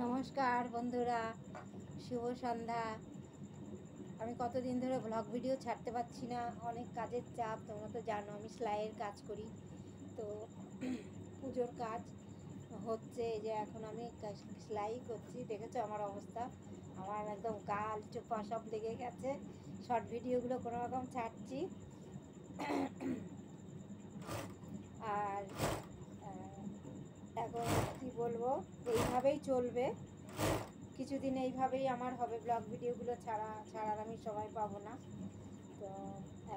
নমস্কার বন্ধুরা, শুভ সন্ধ্যা। আমি কতদিন ধরে ব্লগ ভিডিও ছাড়তে পারছি না, অনেক কাজের চাপ। তোমরা তো জানো আমি সেলাইয়ের কাজ করি, তো পুজোর কাজ হচ্ছে। যে এখন আমি সেলাই করছি, দেখেছো আমার অবস্থা, আমার একদম গাল চোপা সব লেগে গেছে। শর্ট ভিডিওগুলো কোনো রকম ছাড়ছি, আর এখন কি বলবো, এইভাবেই চলবে কিছুদিন, এইভাবেই আমার হবে। ব্লগ ভিডিওগুলো ছাড়ার আমি সময় পাবো না। তো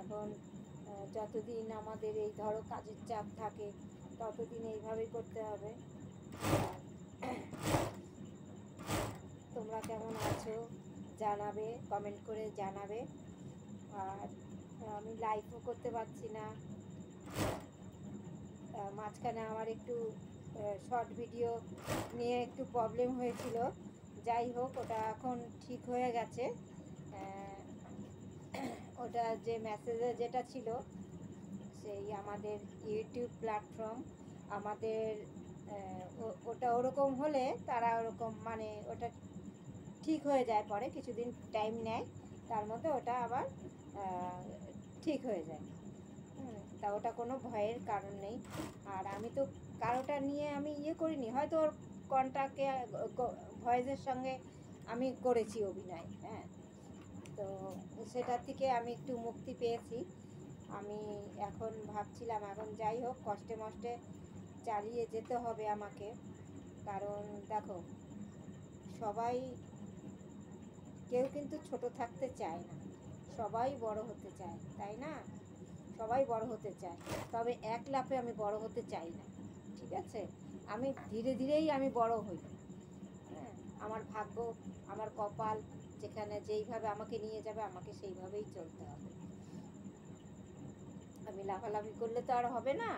এখন যতদিন আমাদের এই ধরো কাজের চাপ থাকে ততদিন এইভাবেই করতে হবে। তোমরা কেমন আছো জানাবে, কমেন্ট করে জানাবে। আর আমি লাইভও করতে পারছি না, মাঝখানে আমার একটু শর্ট ভিডিও নিয়ে একটু প্রবলেম হয়েছিল। যাই হোক, ওটা এখন ঠিক হয়ে গেছে। ওটা যে মেসেজে যেটা ছিল, সেই আমাদের ইউটিউব প্ল্যাটফর্ম আমাদের ওটা ওরকম হলে তারা ওরকম মানে ওটা ঠিক হয়ে যায়, পরে কিছুদিন টাইম নেয়, তার মধ্যে ওটা আবার ঠিক হয়ে যায়। তা ওটা কোনো ভয়ের কারণ নেই। আর আমি তো কারোটা নিয়ে আমি করিনি, হয়তো ওর কন্টাক্টে ভয়েসের সঙ্গে আমি করেছি অভিনয়, হ্যাঁ, তো সেটার থেকে আমি একটু মুক্তি পেয়েছি। আমি এখন ভাবছিলাম, এখন যাই হোক কষ্টে মষ্টে চালিয়ে যেতে হবে আমাকে। কারণ দেখো, সবাই কেউ কিন্তু ছোট থাকতে চায় না, সবাই বড় হতে চায়, তাই না? সবাই বড় হতে চায়, তবে এক লাফে আমি বড় হতে চাই না, ঠিক আছে? আমি ধীরে ধীরেই আমি বড় হই। হ্যাঁ, আমার ভাগ্য, আমার কপাল যেখানে যেইভাবে আমাকে নিয়ে যাবে আমাকে সেইভাবেই চলতে হবে। আমি লাফালাফি করলে তো আর হবে না।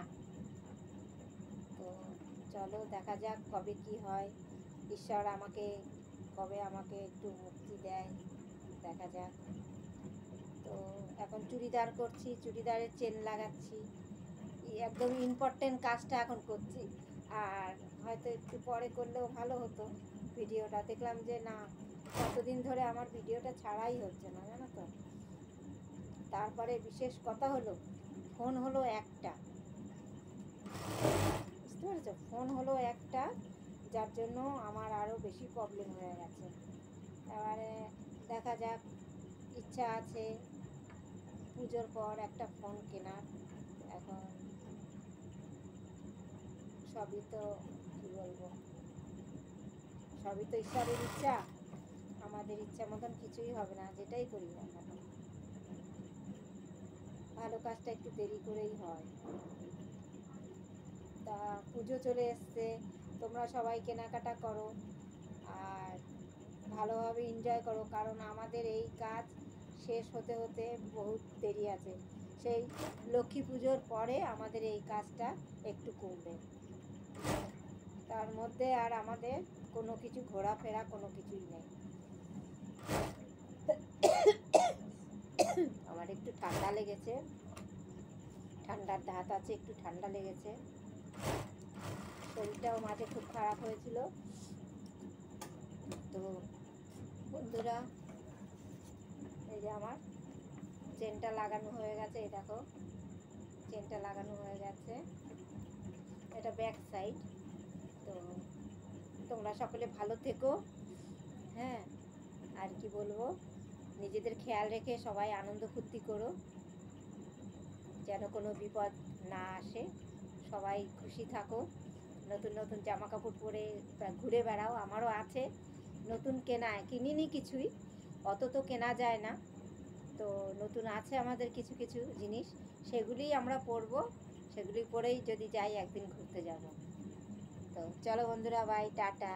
তো চলো দেখা যাক কবে কি হয়, ঈশ্বর আমাকে কবে আমাকে একটু মুক্তি দেয়, দেখা যাক। তো এখন চুড়িদার করছি, চুড়িদারের চেন লাগাচ্ছি, একদম ইম্পর্টেন্ট কাজটা এখন করছি। আর হয়তো একটু পরে করলেও ভালো হতো ভিডিওটা। দেখলাম যে না, কতদিন ধরে আমার ভিডিওটা ছাড়াই হচ্ছে না, জানো তো। তারপরে বিশেষ কথা হলো, ফোন হলো একটা, বুঝতে পেরেছো? ফোন হলো একটা, যার জন্য আমার আরও বেশি প্রবলেম হয়ে গেছে। এবারে দেখা যাক, ইচ্ছা আছে পুজোর পর একটা ফোন কেনার। এখন সবই তো কী বলবো, সবই তো ঈশ্বরের ইচ্ছা, আমাদের ইচ্ছা মতন কিছুই হবে না, যেটাই করি না কেন। ভালো কাজটা একটু দেরি করেই হয়। তা পুজো চলে এসছে, তোমরা সবাই কেনাকাটা করো আর ভালোভাবে এনজয় করো, কারণ আমাদের এই কাজ শেষ হতে হতে বহুত দেরি আছে। সেই লক্ষ্মী পুজোর পরে আমাদের এই কাজটা একটু কমবে, তার মধ্যে আর আমাদের কোনো কিছু ঘোরাফেরা কোনো কিছুই নেই। আমার একটু ঠান্ডা লেগেছে, ঠান্ডার ধাত আছে, একটু ঠান্ডা লেগেছে। শরীরটাও মাঝে খুব খারাপ হয়েছিল। তো বন্ধুরা, এই যে আমার চেনটা লাগানো হয়ে গেছে, এই দেখো চেনটা লাগানো হয়ে গেছে, এটা ব্যাক সাইড। তো তোমরা সকলে ভালো থেকো, হ্যাঁ, আর কি বলবো, নিজেদের খেয়াল রেখে সবাই আনন্দ ফুর্তি করো, যেন কোনো বিপদ না আসে। সবাই খুশি থাকো, নতুন নতুন জামা কাপড় পরে ঘুরে বেড়াও। আমারও আছে নতুন কেনা, কিনিনি কিছুই, অত তো কেনা যায় না, তো নতুন আছে আমাদের কিছু কিছু জিনিস, সেগুলিই আমরা পরবো, সেগুলি পরেই যদি যাই একদিন ঘুরতে যাব। তো চলো বন্ধুরা, বাই, টাটা।